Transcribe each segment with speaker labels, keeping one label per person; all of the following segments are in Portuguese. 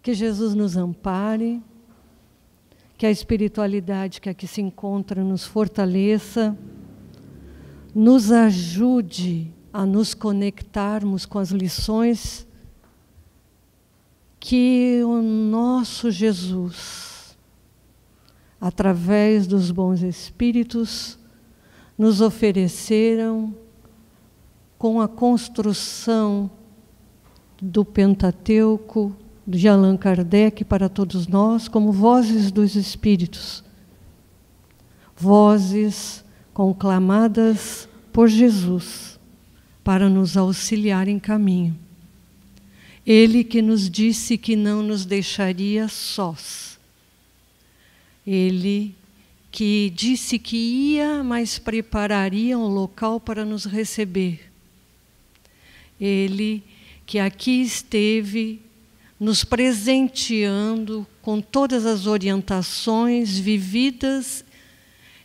Speaker 1: Que Jesus nos ampare, que a espiritualidade que aqui se encontra nos fortaleça, nos ajude a nos conectarmos com as lições que o nosso Jesus, através dos bons espíritos, nos ofereceram com a construção do Pentateuco, de Allan Kardec para todos nós, como vozes dos espíritos. Vozes conclamadas por Jesus para nos auxiliar em caminho. Ele que nos disse que não nos deixaria sós. Ele que disse que ia, mas prepararia um local para nos receber. Ele que aqui esteve nos presenteando com todas as orientações vividas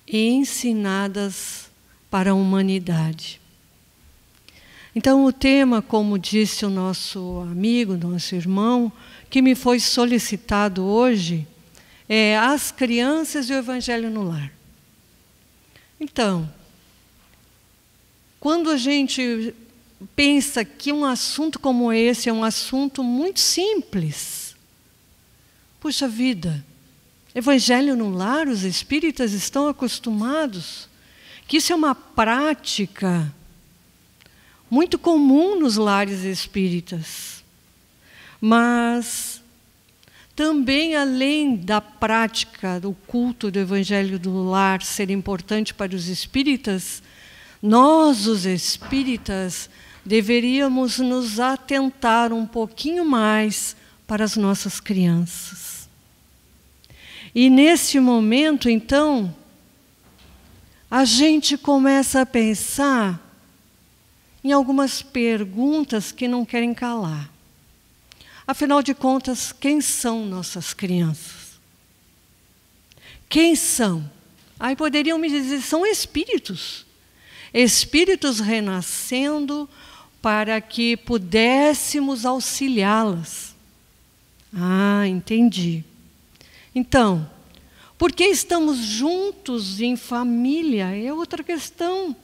Speaker 1: e ensinadas para a humanidade. Então, o tema, como disse o nosso amigo, nosso irmão, que me foi solicitado hoje, é as crianças e o Evangelho no lar. Então, quando a gente pensa que um assunto como esse é um assunto muito simples, puxa vida, Evangelho no lar, os espíritas estão acostumados, que isso é uma prática muito comum nos lares espíritas. Mas também, além da prática do culto do Evangelho do lar ser importante para os espíritas, nós, os espíritas, deveríamos nos atentar um pouquinho mais para as nossas crianças. E nesse momento, então, a gente começa a pensar em algumas perguntas que não querem calar. Afinal de contas, quem são nossas crianças? Quem são? Aí poderiam me dizer, são espíritos. Espíritos renascendo para que pudéssemos auxiliá-las. Ah, entendi. Então, por que estamos juntos em família? É outra questão.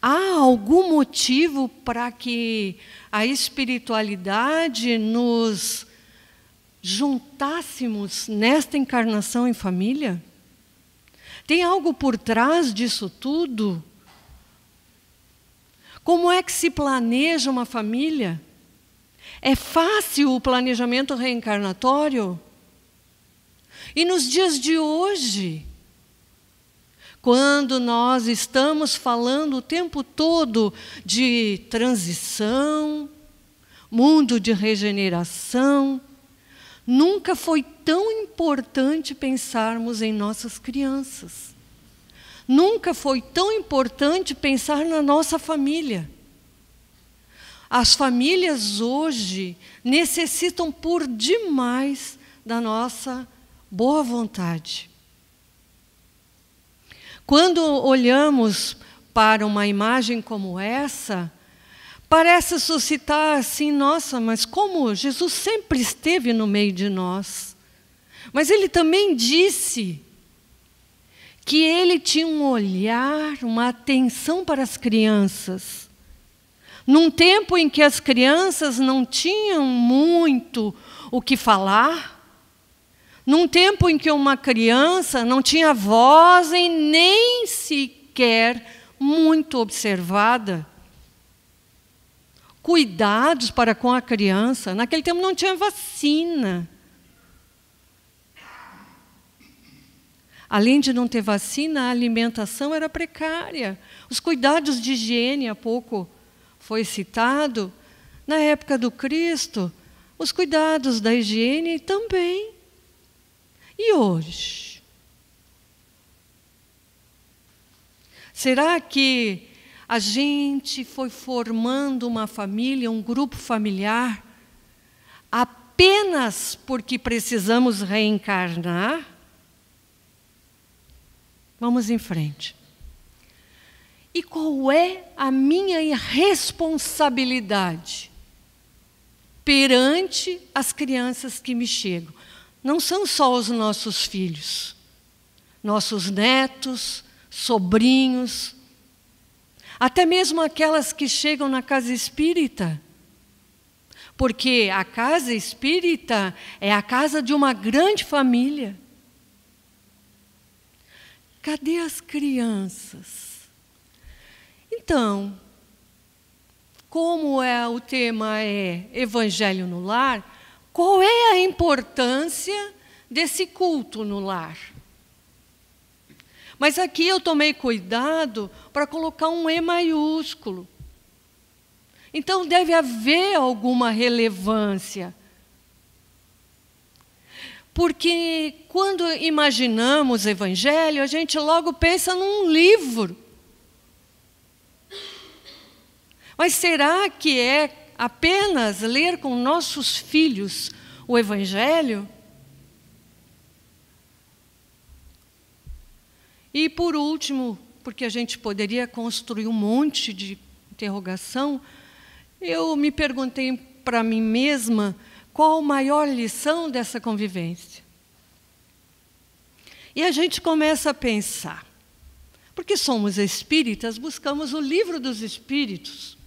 Speaker 1: Há algum motivo para que a espiritualidade nos juntássemos nesta encarnação em família? Tem algo por trás disso tudo? Como é que se planeja uma família? É fácil o planejamento reencarnatório? E nos dias de hoje, quando nós estamos falando o tempo todo de transição, mundo de regeneração, nunca foi tão importante pensarmos em nossas crianças. Nunca foi tão importante pensar na nossa família. As famílias hoje necessitam por demais da nossa boa vontade. Quando olhamos para uma imagem como essa, parece suscitar assim, nossa, mas como Jesus sempre esteve no meio de nós. Mas ele também disse que ele tinha um olhar, uma atenção para as crianças. Num tempo em que as crianças não tinham muito o que falar, num tempo em que uma criança não tinha voz e nem sequer muito observada, cuidados para com a criança. Naquele tempo não tinha vacina. Além de não ter vacina, a alimentação era precária. Os cuidados de higiene, há pouco foi citado, na época do Cristo, os cuidados da higiene também. E hoje? Será que a gente foi formando uma família, um grupo familiar, apenas porque precisamos reencarnar? Vamos em frente. E qual é a minha responsabilidade perante as crianças que me chegam. Não são só os nossos filhos, nossos netos, sobrinhos, até mesmo aquelas que chegam na casa espírita. Porque a casa espírita é a casa de uma grande família. Cadê as crianças? Então, como o tema é Evangelho no Lar, qual é a importância desse culto no lar? Mas aqui eu tomei cuidado para colocar um E maiúsculo. Então deve haver alguma relevância. Porque quando imaginamos Evangelho, a gente logo pensa num livro. Mas será que é apenas ler com nossos filhos o Evangelho? E por último, porque a gente poderia construir um monte de interrogação, eu me perguntei para mim mesma qual a maior lição dessa convivência. E a gente começa a pensar, porque somos espíritas, buscamos o livro dos espíritos.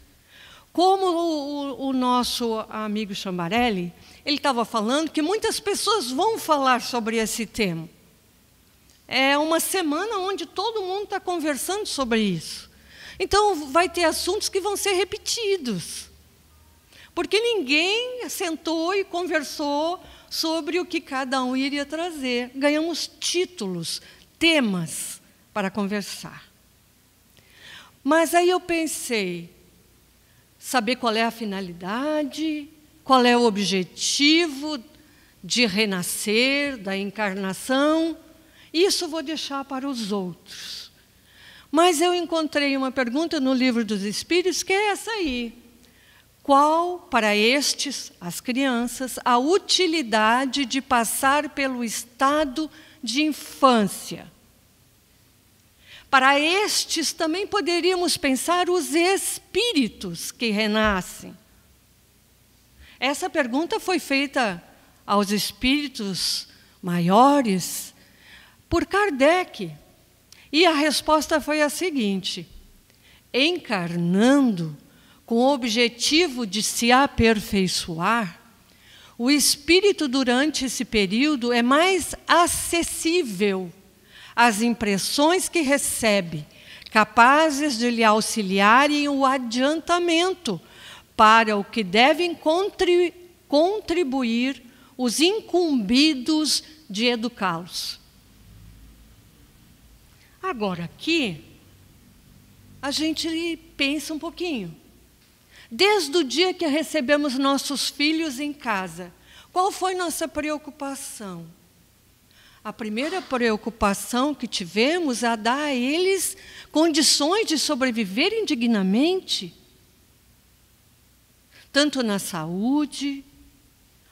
Speaker 1: Como o nosso amigo Chambarelli, ele estava falando que muitas pessoas vão falar sobre esse tema. É uma semana onde todo mundo está conversando sobre isso. Então, vai ter assuntos que vão ser repetidos. Porque ninguém sentou e conversou sobre o que cada um iria trazer. Ganhamos títulos, temas para conversar. Mas aí eu pensei, saber qual é a finalidade, qual é o objetivo de renascer, da encarnação, isso vou deixar para os outros. Mas eu encontrei uma pergunta no Livro dos Espíritos, que é essa aí. Qual, para estes, as crianças, a utilidade de passar pelo estado de infância? Para estes também poderíamos pensar os espíritos que renascem. Essa pergunta foi feita aos espíritos maiores por Kardec. E a resposta foi a seguinte: encarnando com o objetivo de se aperfeiçoar, o espírito durante esse período é mais acessível às impressões que recebe, capazes de lhe auxiliarem o adiantamento para o que devem contribuir os incumbidos de educá-los. Agora, aqui, a gente pensa um pouquinho. Desde o dia que recebemos nossos filhos em casa, qual foi nossa preocupação? A primeira preocupação que tivemos é dar a eles condições de sobreviverem dignamente, tanto na saúde,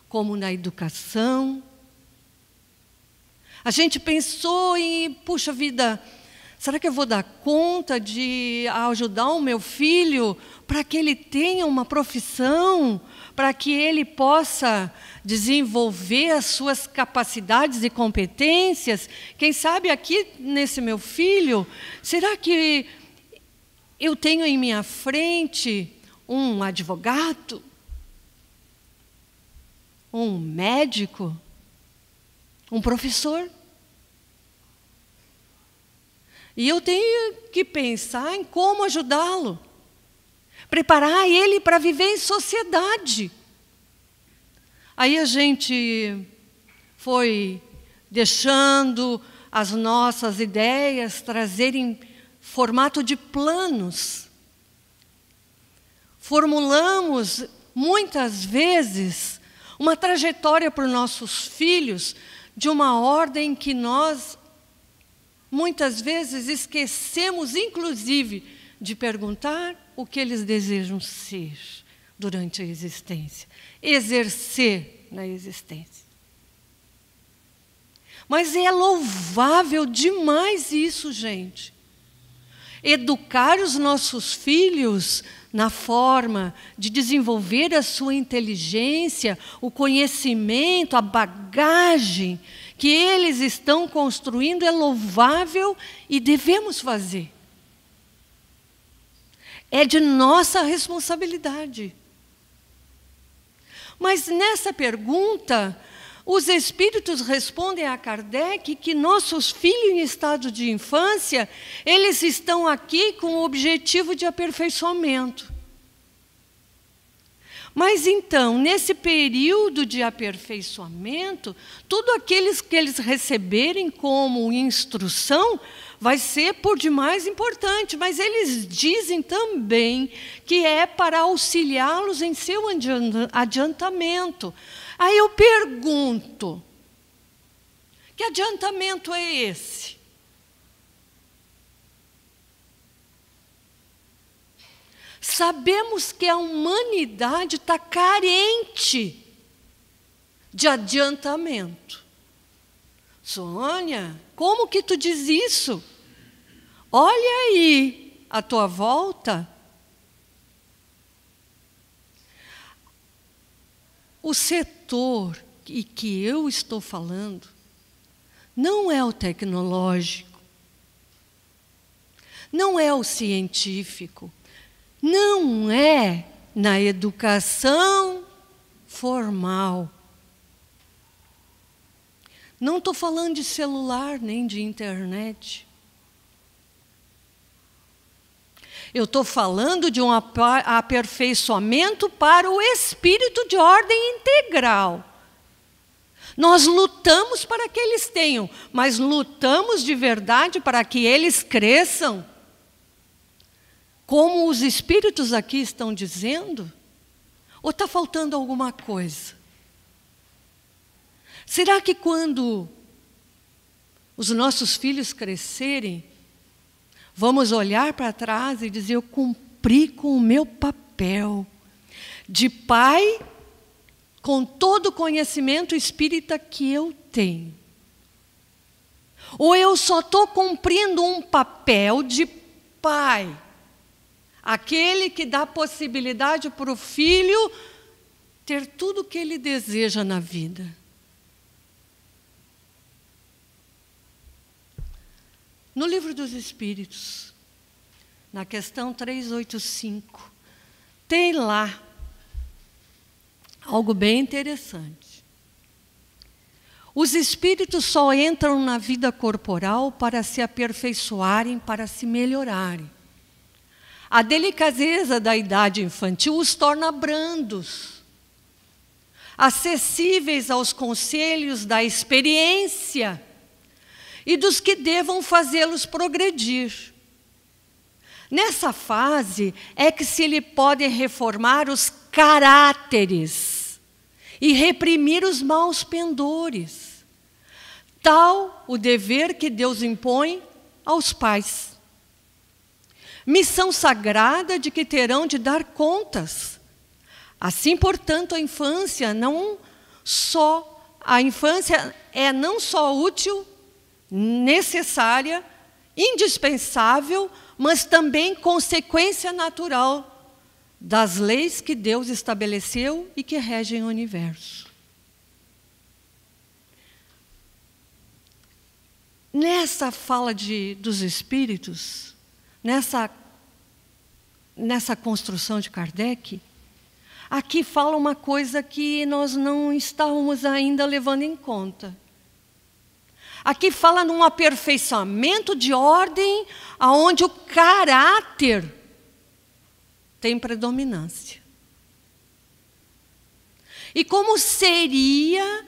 Speaker 1: como na educação. A gente pensou em, puxa vida, será que eu vou dar conta de ajudar o meu filho para que ele tenha uma profissão, para que ele possa desenvolver as suas capacidades e competências? Quem sabe aqui nesse meu filho, será que eu tenho em minha frente um advogado, um médico, um professor? E eu tenho que pensar em como ajudá-lo, preparar ele para viver em sociedade. Aí a gente foi deixando as nossas ideias trazerem formato de planos. Formulamos, muitas vezes, uma trajetória para os nossos filhos de uma ordem que nós, muitas vezes, esquecemos, inclusive, de perguntar o que eles desejam ser durante a existência, exercer na existência. Mas é louvável demais isso, gente. Educar os nossos filhos na forma de desenvolver a sua inteligência, o conhecimento, a bagagem que eles estão construindo é louvável e devemos fazer. É de nossa responsabilidade. Mas nessa pergunta, os espíritos respondem a Kardec que nossos filhos em estado de infância, eles estão aqui com o objetivo de aperfeiçoamento. Mas então, nesse período de aperfeiçoamento, tudo aqueles que eles receberem como instrução vai ser por demais importante, mas eles dizem também que é para auxiliá-los em seu adiantamento. Aí eu pergunto, que adiantamento é esse? Sabemos que a humanidade está carente de adiantamento. Sônia, como que tu diz isso? Olha aí à tua volta. O setor que eu estou falando não é o tecnológico, não é o científico, não é na educação formal. Não estou falando de celular nem de internet. Eu estou falando de um aperfeiçoamento para o espírito de ordem integral. Nós lutamos para que eles tenham, mas lutamos de verdade para que eles cresçam. Como os espíritos aqui estão dizendo? Ou está faltando alguma coisa? Será que quando os nossos filhos crescerem, vamos olhar para trás e dizer, eu cumpri com o meu papel de pai, com todo o conhecimento espírita que eu tenho? Ou eu só estou cumprindo um papel de pai, aquele que dá possibilidade para o filho ter tudo o que ele deseja na vida? No Livro dos Espíritos, na questão 385, tem lá algo bem interessante. Os espíritos só entram na vida corporal para se aperfeiçoarem, para se melhorarem. A delicadeza da idade infantil os torna brandos, acessíveis aos conselhos da experiência e dos que devam fazê-los progredir. Nessa fase é que se lhe podem reformar os caráteres e reprimir os maus pendores. Tal o dever que Deus impõe aos pais. Missão sagrada de que terão de dar contas. Assim, portanto, a infância é não só útil, necessária, indispensável, mas também consequência natural das leis que Deus estabeleceu e que regem o universo. Nessa fala dos espíritos, nessa construção de Kardec, aqui fala uma coisa que nós não estávamos ainda levando em conta. Aqui fala num aperfeiçoamento de ordem onde o caráter tem predominância. E como seria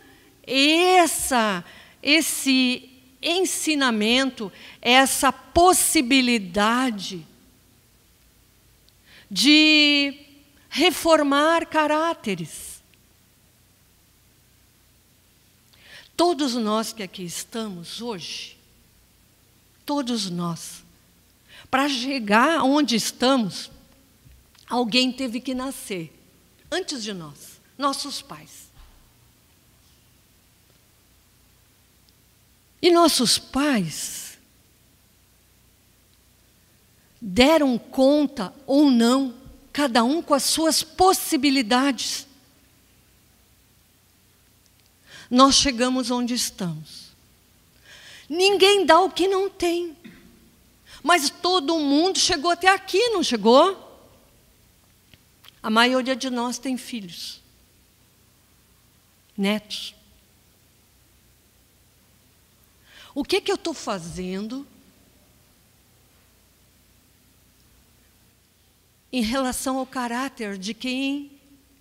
Speaker 1: esse ensinamento, essa possibilidade de reformar caráteres? Todos nós que aqui estamos hoje, todos nós, para chegar onde estamos, alguém teve que nascer antes de nós, nossos pais. E nossos pais deram conta ou não, cada um com as suas possibilidades. Nós chegamos onde estamos. Ninguém dá o que não tem. Mas todo mundo chegou até aqui, não chegou? A maioria de nós tem filhos, netos. O que eu estou fazendo em relação ao caráter de quem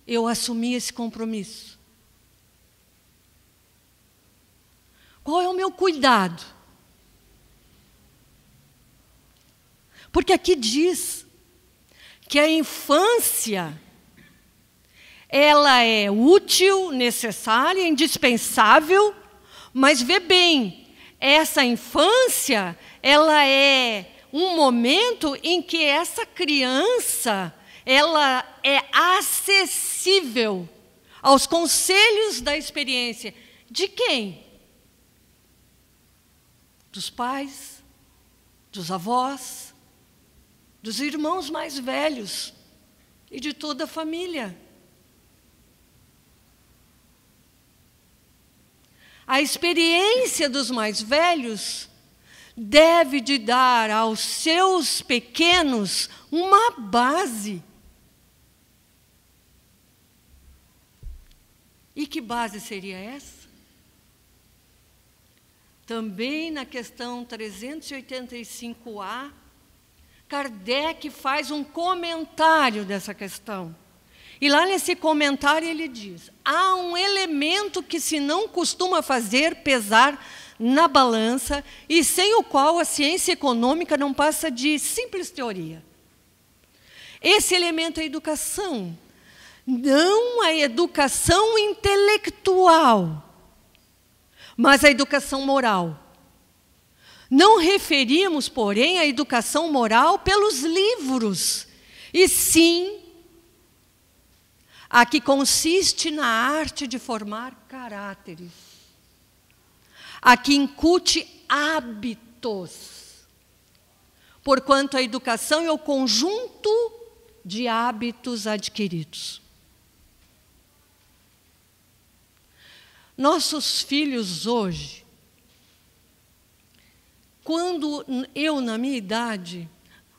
Speaker 1: eu assumi esse compromisso? Qual é o meu cuidado? Porque aqui diz que a infância, ela é útil, necessária, indispensável, mas vê bem, essa infância, ela é um momento em que essa criança, ela é acessível aos conselhos da experiência. De quem? Dos pais, dos avós, dos irmãos mais velhos e de toda a família. A experiência dos mais velhos deve de dar aos seus pequenos uma base. E que base seria essa? Também na questão 385A, Kardec faz um comentário dessa questão. E lá nesse comentário ele diz: há um elemento que se não costuma fazer pesar na balança e sem o qual a ciência econômica não passa de simples teoria. Esse elemento é a educação. Não a educação intelectual, mas a educação moral. Não referimos, porém, a educação moral pelos livros, e sim a que consiste na arte de formar caráteres, a que incute hábitos, porquanto a educação é o conjunto de hábitos adquiridos. Nossos filhos hoje, quando eu, na minha idade,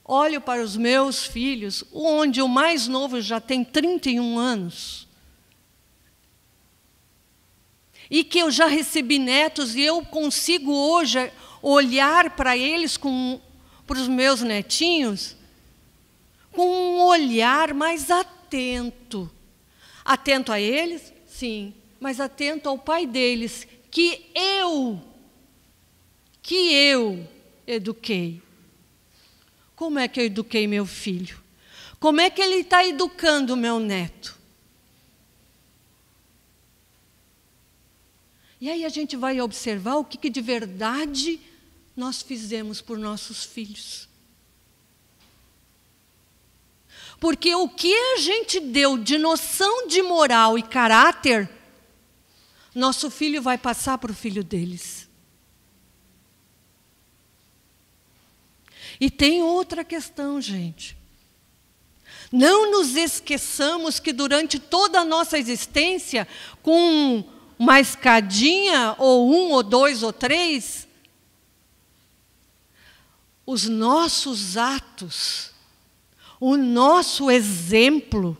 Speaker 1: olho para os meus filhos, onde o mais novo já tem 31 anos, e que eu já recebi netos, e eu consigo hoje olhar para eles, para os meus netinhos, com um olhar mais atento. Atento a eles, sim, mas atento ao pai deles, que eu eduquei. Como é que eu eduquei meu filho? Como é que ele está educando o meu neto? E aí a gente vai observar o que de verdade nós fizemos por nossos filhos. Porque o que a gente deu de noção de moral e caráter, nosso filho vai passar para o filho deles. E tem outra questão, gente. Não nos esqueçamos que durante toda a nossa existência, com uma escadinha, ou 1, ou 2, ou 3, os nossos atos, o nosso exemplo,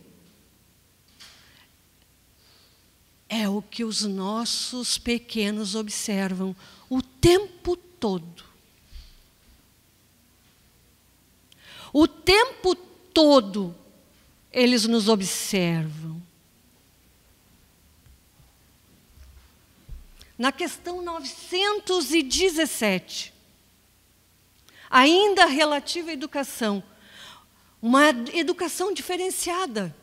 Speaker 1: é o que os nossos pequenos observam o tempo todo. O tempo todo eles nos observam. Na questão 917, ainda relativa à educação, uma educação diferenciada.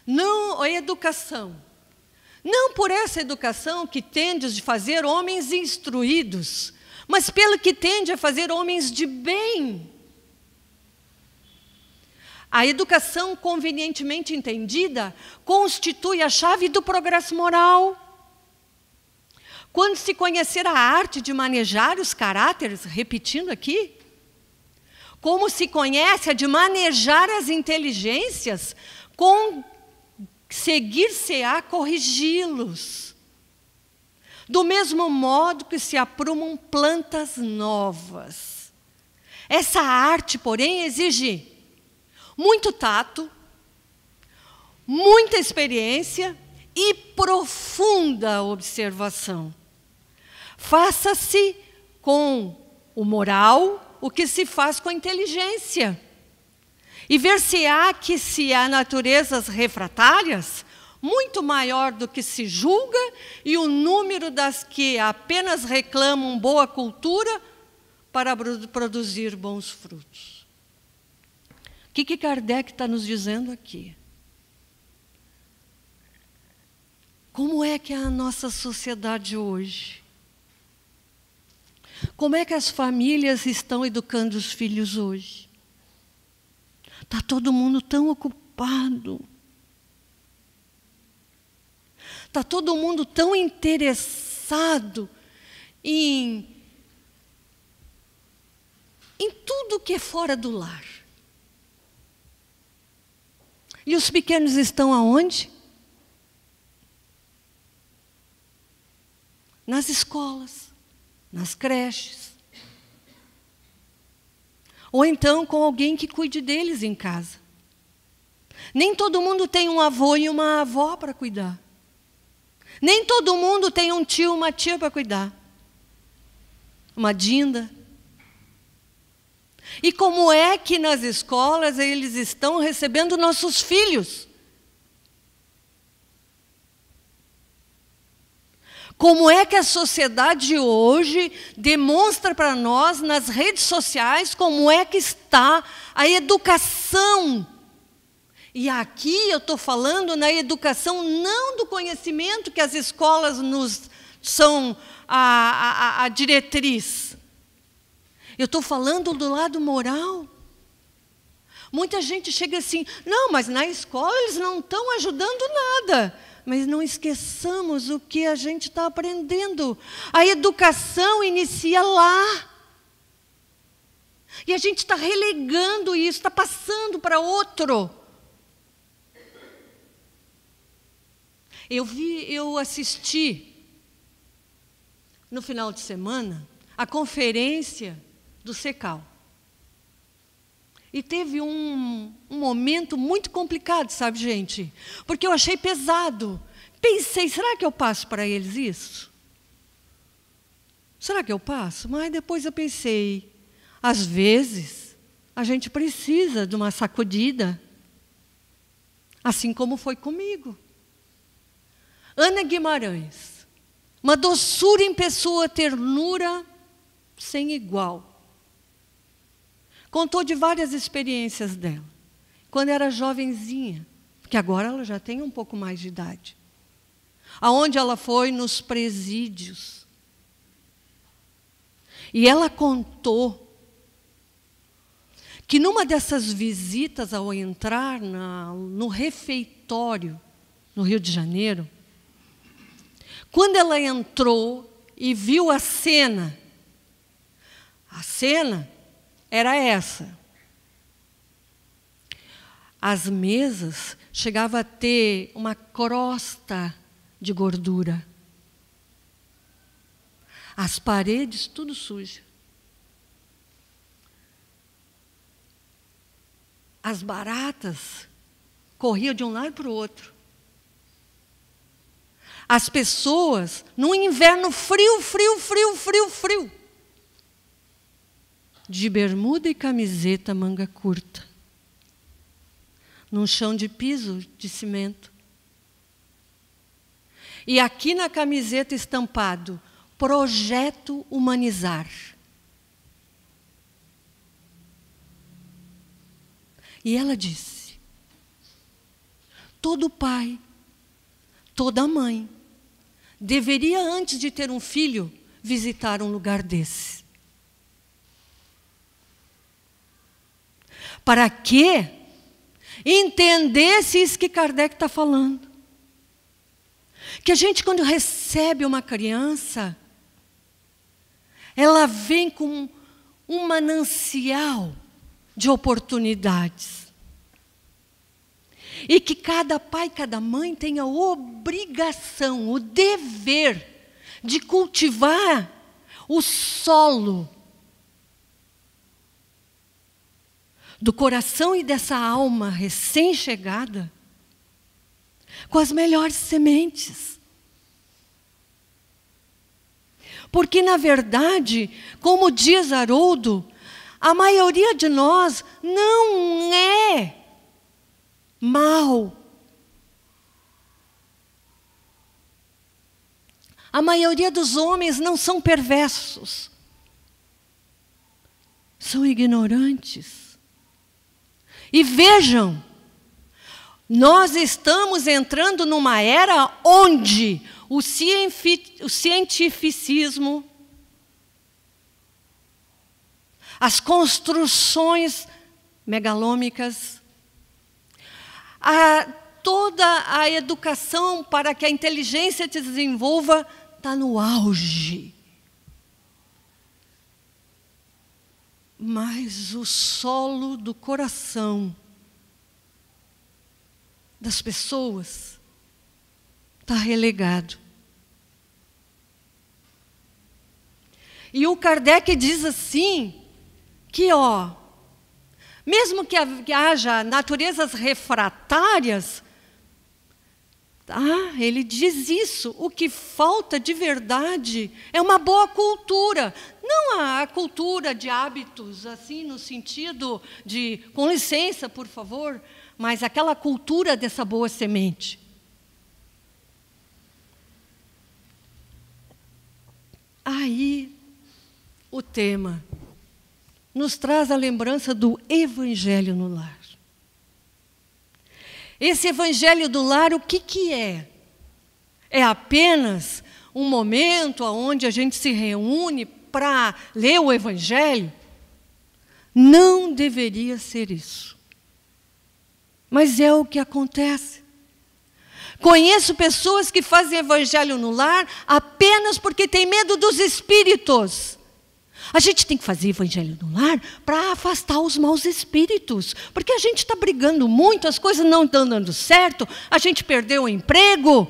Speaker 1: Não a educação, não por essa educação que tende a fazer homens instruídos, mas pelo que tende a fazer homens de bem. A educação convenientemente entendida constitui a chave do progresso moral. Quando se conhecer a arte de manejar os caráteres, repetindo aqui, Como se conhece a de manejar as inteligências, conseguir-se-á corrigi-los. Do mesmo modo que se aprumam plantas novas. Essa arte, porém, exige muito tato, muita experiência e profunda observação. Faça-se com o moral o que se faz com a inteligência. E ver-se-á que se há naturezas refratárias, muito maior do que se julga, e o número das que apenas reclamam boa cultura para produzir bons frutos. O que Kardec está nos dizendo aqui? Como é que é a nossa sociedade hoje? Como é que as famílias estão educando os filhos hoje? Está todo mundo tão ocupado. Está todo mundo tão interessado em tudo que é fora do lar. E os pequenos estão aonde? Nas escolas, nas creches. Ou então com alguém que cuide deles em casa. Nem todo mundo tem um avô e uma avó para cuidar. Nem todo mundo tem um tio, uma tia para cuidar. Uma dinda. E como é que nas escolas eles estão recebendo nossos filhos? Como é que a sociedade hoje demonstra para nós nas redes sociais como é que está a educação? E aqui eu estou falando na educação não do conhecimento que as escolas nos são a diretriz. Eu estou falando do lado moral. Muita gente chega assim, não, mas na escola eles não estão ajudando nada. Mas não esqueçamos o que a gente está aprendendo. A educação inicia lá. E a gente está relegando isso, está passando para outro. Eu assisti, no final de semana, a conferência do CECAL. E teve um momento muito complicado, sabe, gente? Porque eu achei pesado. Pensei, será que eu passo para eles isso? Será que eu passo? Mas depois eu pensei, às vezes, a gente precisa de uma sacudida. Assim como foi comigo. Ana Guimarães, uma doçura em pessoa, ternura sem igual. Contou de várias experiências dela, quando era jovenzinha, porque agora ela já tem um pouco mais de idade. Aonde ela foi nos presídios. E ela contou que numa dessas visitas ao entrar no refeitório, no Rio de Janeiro, quando ela entrou e viu a cena era essa. As mesas chegavam a ter uma crosta de gordura. As paredes tudo sujas. As baratas corriam de um lado para o outro. As pessoas, num inverno frio, de bermuda e camiseta manga curta, num chão de piso de cimento. E aqui na camiseta estampado, Projeto Humanizar. E ela disse, todo pai, toda mãe, deveria, antes de ter um filho, visitar um lugar desse. Para que entendesse isso que Kardec está falando. Que a gente, quando recebe uma criança, ela vem com um manancial de oportunidades. E que cada pai, cada mãe tenha a obrigação, o dever de cultivar o solo do coração e dessa alma recém-chegada com as melhores sementes. Porque, na verdade, como diz Haroldo, a maioria de nós não é mal. A maioria dos homens não são perversos. São ignorantes. E vejam, nós estamos entrando numa era onde o cientificismo, as construções megalômicas, toda a educação para que a inteligência se desenvolva está no auge. Mas o solo do coração das pessoas está relegado. E o Kardec diz assim, que mesmo que haja naturezas refratárias, ele diz isso, o que falta de verdade é uma boa cultura. Não a cultura de hábitos, assim, no sentido de, com licença, por favor, mas aquela cultura dessa boa semente. Aí, o tema nos traz a lembrança do Evangelho no lar. Esse Evangelho do lar, o que é? É apenas um momento onde a gente se reúne para ler o Evangelho? Não deveria ser isso. Mas é o que acontece. Conheço pessoas que fazem Evangelho no lar apenas porque têm medo dos espíritos. A gente tem que fazer Evangelho no lar para afastar os maus espíritos. Porque a gente está brigando muito, as coisas não estão dando certo, a gente perdeu o emprego,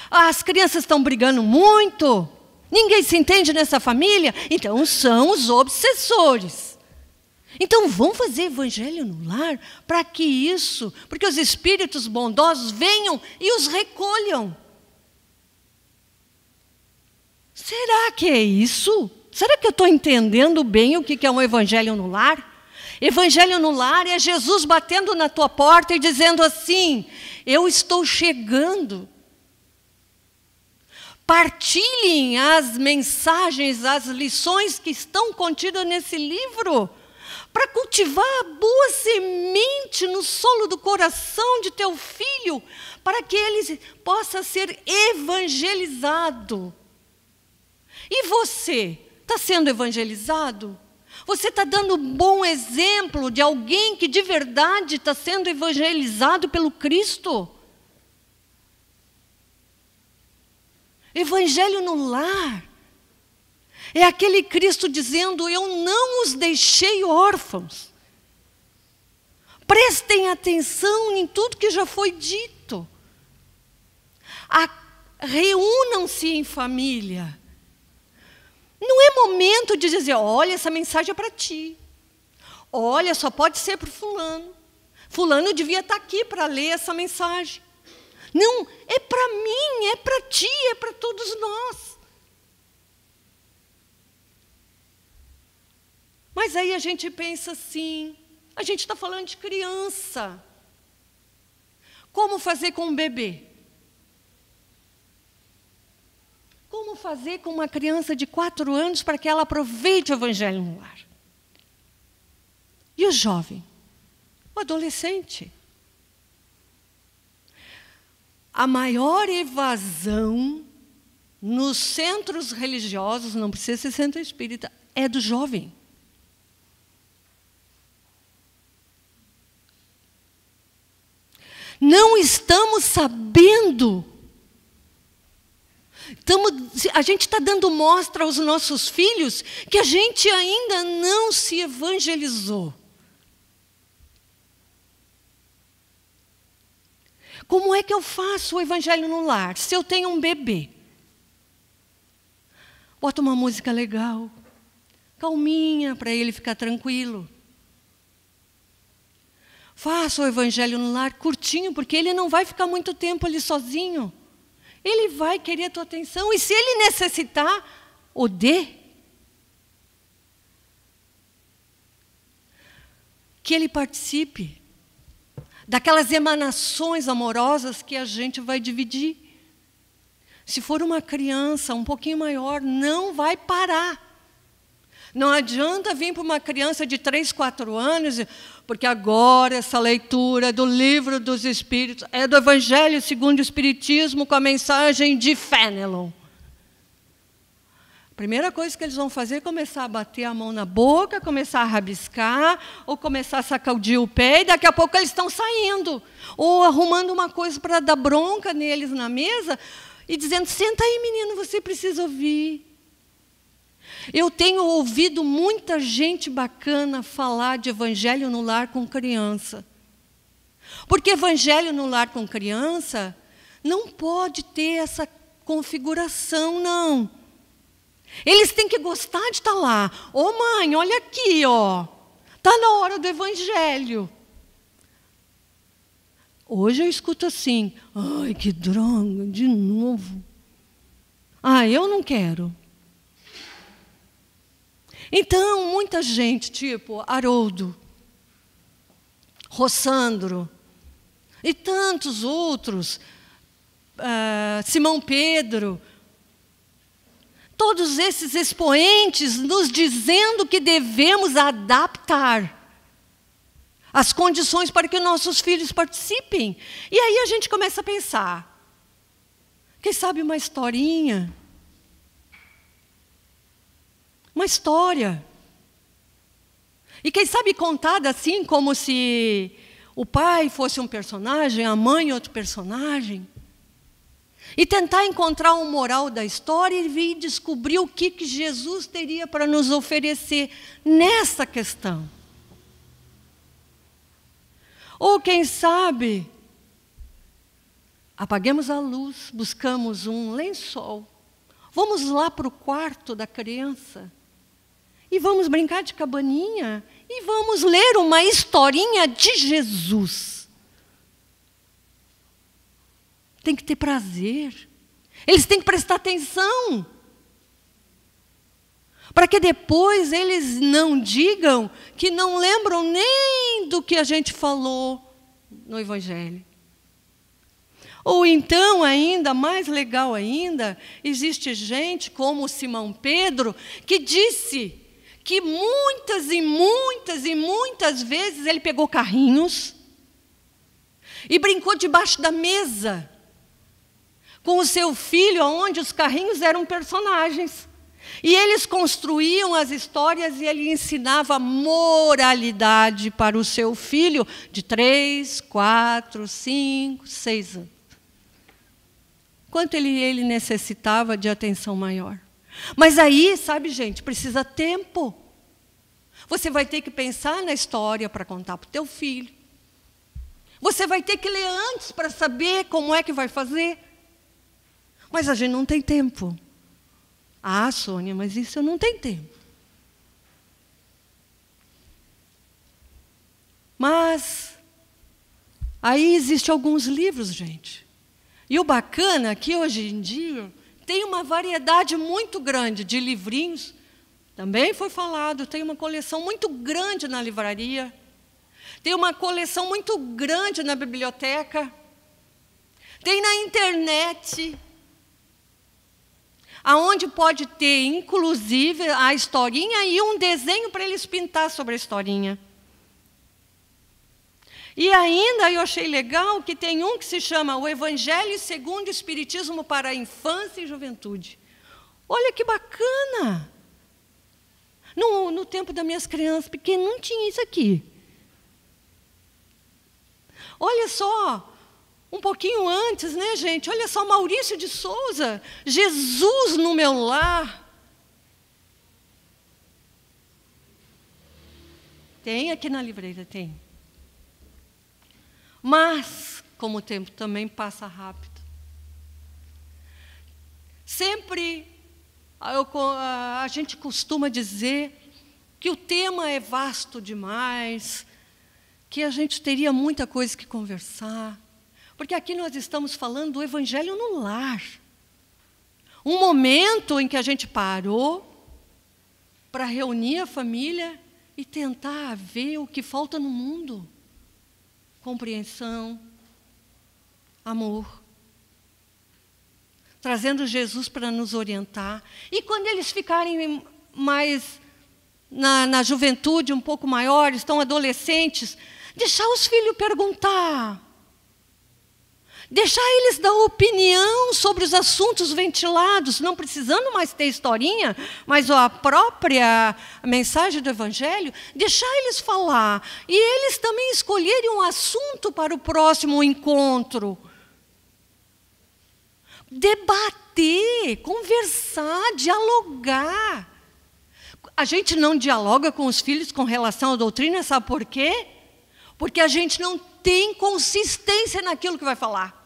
Speaker 1: as crianças estão brigando muito, ninguém se entende nessa família. Então são os obsessores. Então vamos fazer Evangelho no lar para que isso, porque os espíritos bondosos venham e os recolham. Será que é isso? Será que eu estou entendendo bem o que é um evangelho no lar? Evangelho no lar é Jesus batendo na tua porta e dizendo assim, eu estou chegando. Partilhem as mensagens, as lições que estão contidas nesse livro, para cultivar a boa semente no solo do coração de teu filho, para que ele possa ser evangelizado. E você? Está sendo evangelizado? Você está dando um bom exemplo de alguém que de verdade está sendo evangelizado pelo Cristo? Evangelho no lar é aquele Cristo dizendo, eu não os deixei órfãos. Prestem atenção em tudo que já foi dito. Reúnam-se em família. Não é momento de dizer, olha, essa mensagem é para ti. Olha, só pode ser para o fulano. Fulano devia estar aqui para ler essa mensagem. Não, é para mim, é para ti, é para todos nós. Mas aí a gente pensa assim, a gente está falando de criança. Como fazer com um bebê? Como fazer com uma criança de 4 anos para que ela aproveite o Evangelho no lar? E o jovem? O adolescente? A maior evasão nos centros religiosos, não precisa ser centro espírita, é do jovem. Não estamos sabendo. A gente está dando mostra aos nossos filhos que a gente ainda não se evangelizou. Como é que eu faço o evangelho no lar? Se eu tenho um bebê, bota uma música legal, calminha, para ele ficar tranquilo. Faça o evangelho no lar curtinho, porque ele não vai ficar muito tempo ali sozinho. Ele vai querer a tua atenção, e se ele necessitar, o dê. Que ele participe daquelas emanações amorosas que a gente vai dividir. Se for uma criança um pouquinho maior, não vai parar. Não adianta vir para uma criança de 3, 4 anos, porque agora essa leitura do livro dos Espíritos é do Evangelho segundo o Espiritismo com a mensagem de Fenelon. A primeira coisa que eles vão fazer é começar a bater a mão na boca, começar a rabiscar, ou começar a sacudir o pé, e daqui a pouco eles estão saindo, ou arrumando uma coisa para dar bronca neles na mesa, e dizendo, senta aí, menino, você precisa ouvir. Eu tenho ouvido muita gente bacana falar de evangelho no lar com criança. Porque evangelho no lar com criança não pode ter essa configuração, não. Eles têm que gostar de estar lá. Ô mãe, olha aqui, ó. Está na hora do evangelho. Hoje eu escuto assim, ai, que droga, de novo. Ah, eu não quero. Então, muita gente, tipo Haroldo, Rossandro, e tantos outros, Simão Pedro, todos esses expoentes nos dizendo que devemos adaptar as condições para que nossos filhos participem. E aí a gente começa a pensar, quem sabe uma historinha? Uma história. E quem sabe contada assim, como se o pai fosse um personagem, a mãe outro personagem. E tentar encontrar um moral da história e vir descobrir o que Jesus teria para nos oferecer nessa questão. Ou quem sabe, apaguemos a luz, buscamos um lençol, vamos lá para o quarto da criança e vamos brincar de cabaninha e vamos ler uma historinha de Jesus. Tem que ter prazer. Eles têm que prestar atenção. Para que depois eles não digam que não lembram nem do que a gente falou no Evangelho. Ou então, ainda mais legal ainda, existe gente como Simão Pedro, que disse que muitas e muitas e muitas vezes ele pegou carrinhos e brincou debaixo da mesa com o seu filho, onde os carrinhos eram personagens. E eles construíam as histórias e ele ensinava moralidade para o seu filho de 3, 4, 5, 6 anos. Quanto ele necessitava de atenção maior. Mas aí, sabe, gente, precisa tempo. Você vai ter que pensar na história para contar para o teu filho. Você vai ter que ler antes para saber como é que vai fazer. Mas a gente não tem tempo. Ah, Sônia, mas isso eu não tenho tempo. Mas aí existem alguns livros, gente. E o bacana é que hoje em dia tem uma variedade muito grande de livrinhos. Também foi falado, tem uma coleção muito grande na livraria. Tem uma coleção muito grande na biblioteca. Tem na internet. Aonde pode ter, inclusive, a historinha e um desenho para eles pintar sobre a historinha. E ainda eu achei legal que tem um que se chama O Evangelho segundo o Espiritismo para a Infância e Juventude. Olha que bacana! No tempo das minhas crianças pequenas não tinha isso aqui. Olha só, um pouquinho antes, né, gente? Olha só, Maurício de Souza, Jesus no meu lar. Tem aqui na livraria, tem. Mas, como o tempo também passa rápido. Sempre a gente costuma dizer que o tema é vasto demais, que a gente teria muita coisa que conversar, porque aqui nós estamos falando do Evangelho no lar. Um momento em que a gente parou para reunir a família e tentar ver o que falta no mundo. Compreensão, amor. Trazendo Jesus para nos orientar. E quando eles ficarem mais na juventude, um pouco maiores, estão adolescentes, deixar os filhos perguntar. Deixar eles dar opinião sobre os assuntos ventilados, não precisando mais ter historinha, mas a própria mensagem do Evangelho, deixar eles falar. E eles também escolherem um assunto para o próximo encontro. Debater, conversar, dialogar. A gente não dialoga com os filhos com relação à doutrina, sabe por quê? Porque a gente não tem consistência naquilo que vai falar.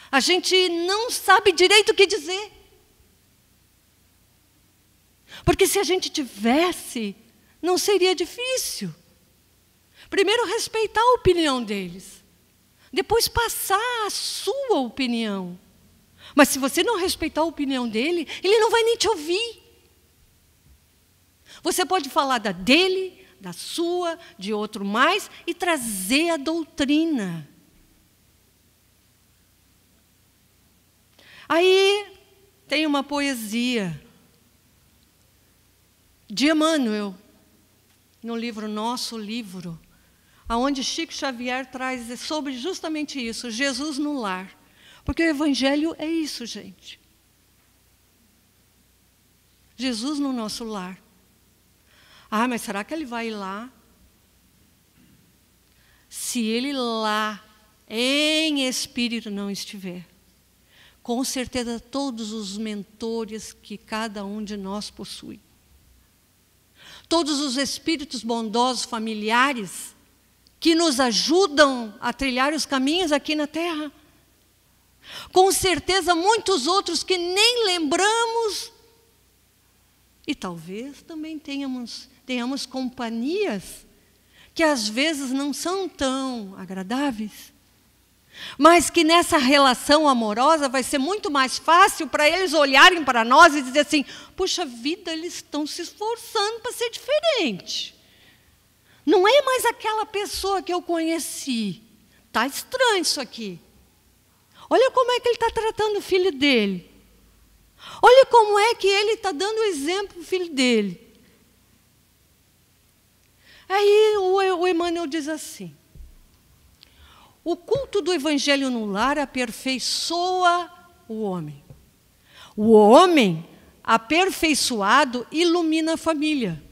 Speaker 1: A gente não sabe direito o que dizer. Porque se a gente tivesse, não seria difícil. Primeiro, respeitar a opinião deles. Depois, passar a sua opinião. Mas se você não respeitar a opinião dele, ele não vai nem te ouvir. Você pode falar da dele, da sua, de outro mais, e trazer a doutrina. Aí tem uma poesia de Emmanuel, no livro Nosso Livro, onde Chico Xavier traz sobre justamente isso, Jesus no lar. Porque o Evangelho é isso, gente. Jesus no nosso lar. Ah, mas será que ele vai lá? Se ele lá, em espírito, não estiver, com certeza todos os mentores que cada um de nós possui, todos os espíritos bondosos familiares que nos ajudam a trilhar os caminhos aqui na Terra, com certeza muitos outros que nem lembramos, e talvez também tenhamos companhias que às vezes não são tão agradáveis, mas que nessa relação amorosa vai ser muito mais fácil para eles olharem para nós e dizer assim, puxa vida, eles estão se esforçando para ser diferente. Não é mais aquela pessoa que eu conheci. Está estranho isso aqui. Olha como é que ele está tratando o filho dele. Olha como é que ele está dando o exemplo para o filho dele. Aí o Emmanuel diz assim, o culto do Evangelho no lar aperfeiçoa o homem. O homem aperfeiçoado ilumina a família.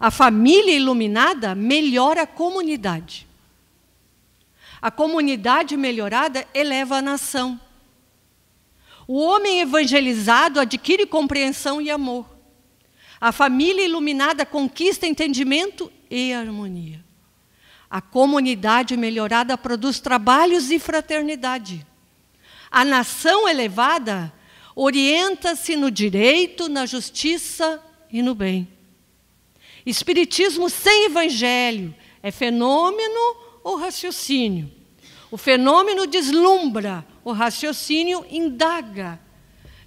Speaker 1: A família iluminada melhora a comunidade. A comunidade melhorada eleva a nação. O homem evangelizado adquire compreensão e amor. A família iluminada conquista entendimento e harmonia. A comunidade melhorada produz trabalhos e fraternidade. A nação elevada orienta-se no direito, na justiça e no bem. Espiritismo sem evangelho é fenômeno ou raciocínio? O fenômeno deslumbra, o raciocínio indaga.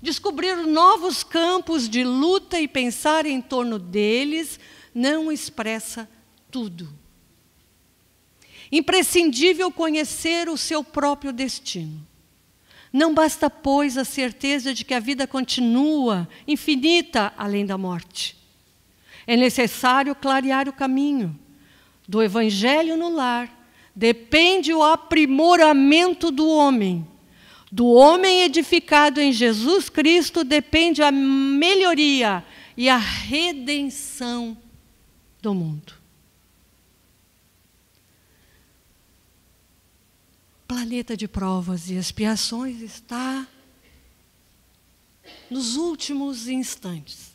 Speaker 1: Descobrir novos campos de luta e pensar em torno deles não expressa tudo. Imprescindível conhecer o seu próprio destino. Não basta, pois, a certeza de que a vida continua, infinita, além da morte. É necessário clarear o caminho. Do Evangelho no lar depende o aprimoramento do homem. Do homem edificado em Jesus Cristo depende a melhoria e a redenção do mundo. O planeta de provas e expiações está nos últimos instantes.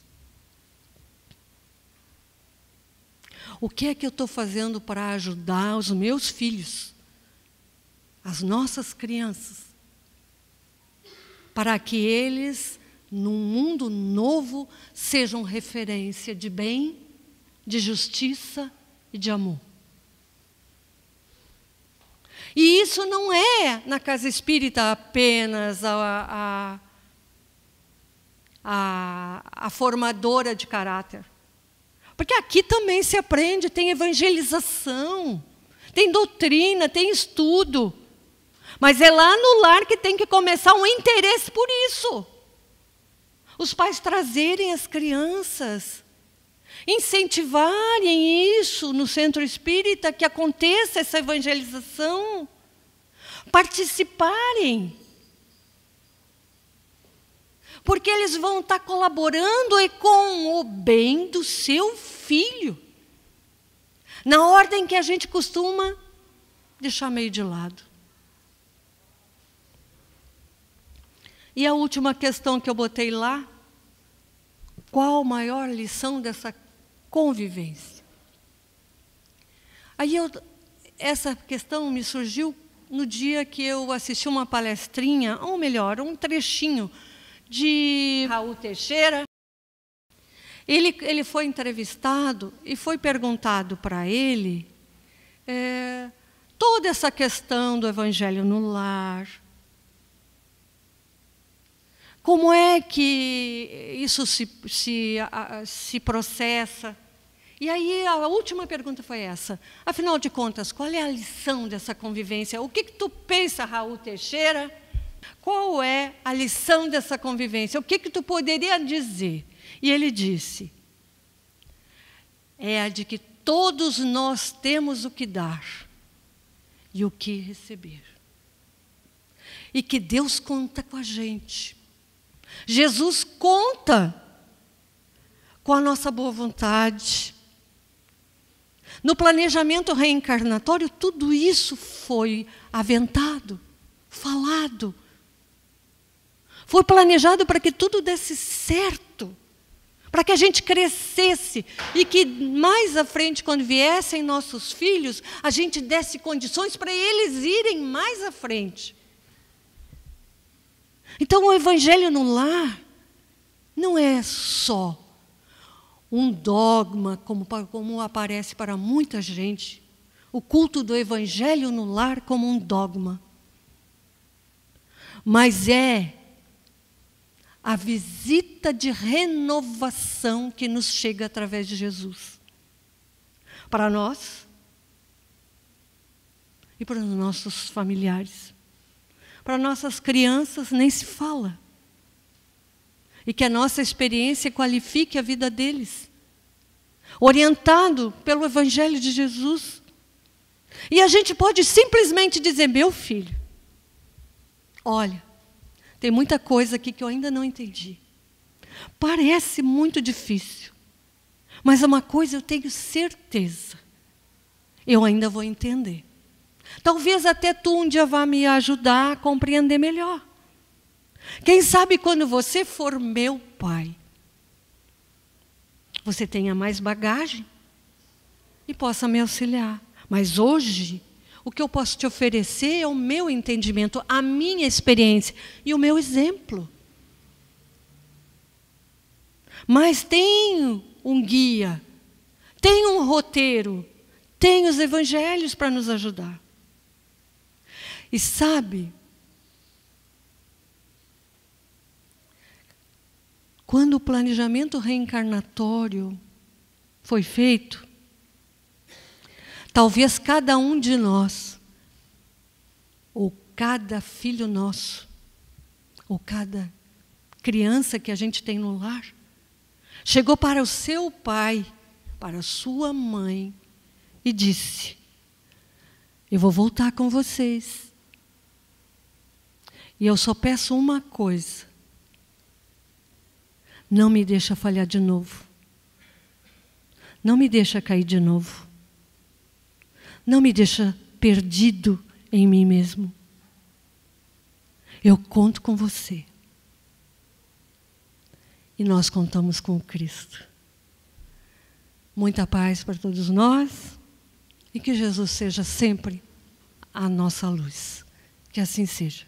Speaker 1: O que é que eu estou fazendo para ajudar os meus filhos, as nossas crianças, para que eles, num mundo novo, sejam referência de bem, de justiça e de amor. E isso não é na casa espírita apenas a formadora de caráter. Porque aqui também se aprende, tem evangelização, tem doutrina, tem estudo. Mas é lá no lar que tem que começar um interesse por isso. Os pais trazerem as crianças, incentivarem isso no centro espírita, que aconteça essa evangelização, participarem. Porque eles vão estar colaborando com o bem do seu filho, na ordem que a gente costuma deixar meio de lado. E a última questão que eu botei lá, qual a maior lição dessa convivência? Aí essa questão me surgiu no dia que eu assisti uma palestrinha, ou melhor, um trechinho de Raul Teixeira. Ele foi entrevistado e foi perguntado para ele toda essa questão do evangelho no lar. Como é que isso se processa? E aí a última pergunta foi essa. Afinal de contas, qual é a lição dessa convivência? O que tu pensa, Raul Teixeira? Qual é a lição dessa convivência? O que tu poderia dizer? E ele disse, é a de que todos nós temos o que dar e o que receber. E que Deus conta com a gente. Jesus conta com a nossa boa vontade. No planejamento reencarnatório, tudo isso foi aventado, falado. Foi planejado para que tudo desse certo, para que a gente crescesse e que mais à frente, quando viessem nossos filhos, a gente desse condições para eles irem mais à frente. Então, o evangelho no lar não é só um dogma, como aparece para muita gente. O culto do evangelho no lar como um dogma. Mas é a visita de renovação que nos chega através de Jesus. Para nós e para os nossos familiares. Para nossas crianças nem se fala. E que a nossa experiência qualifique a vida deles. Orientado pelo Evangelho de Jesus. E a gente pode simplesmente dizer, meu filho, olha, tem muita coisa aqui que eu ainda não entendi. Parece muito difícil. Mas uma coisa eu tenho certeza. Eu ainda vou entender. Talvez até tu um dia vá me ajudar a compreender melhor. Quem sabe quando você for meu pai, você tenha mais bagagem e possa me auxiliar. Mas hoje, o que eu posso te oferecer é o meu entendimento, a minha experiência e o meu exemplo. Mas tem um guia, tem um roteiro, tem os evangelhos para nos ajudar. E sabe, quando o planejamento reencarnatório foi feito, talvez cada um de nós, ou cada filho nosso, ou cada criança que a gente tem no lar, chegou para o seu pai, para a sua mãe, e disse, eu vou voltar com vocês. E eu só peço uma coisa. Não me deixa falhar de novo. Não me deixa cair de novo. Não me deixa perdido em mim mesmo. Eu conto com você. E nós contamos com o Cristo. Muita paz para todos nós e que Jesus seja sempre a nossa luz. Que assim seja.